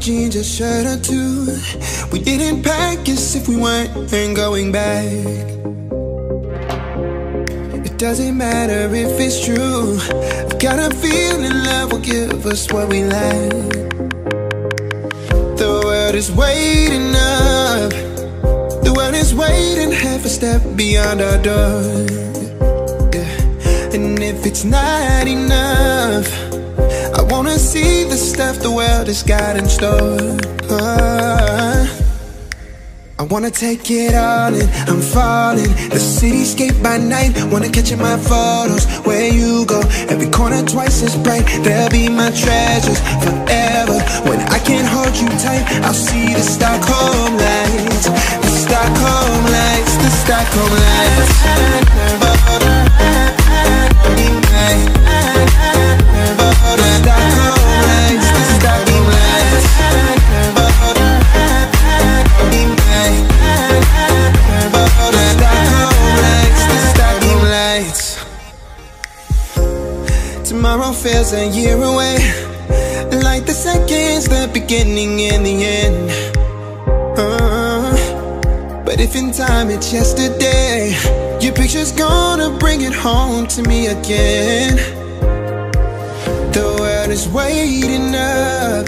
jeans, a shirt or two. We didn't pack as if we weren't going back. It doesn't matter if it's true. I've got a feeling love will give us what we lack. The world is waiting up. The world is waiting half a step beyond our door. Yeah. And if it's not enough, I wanna see the stuff the world has got in store. I wanna take it all in, I'm falling. The cityscape by night, wanna catch in my photos. Where you go, every corner twice as bright. They'll be my treasures forever. When I can't hold you tight, I'll see the Stockholm lights. The Stockholm lights, the Stockholm lights. Tomorrow feels a year away, like the seconds, the beginning and the end. But if in time it's yesterday, your picture's gonna bring it home to me again. The world is waiting up.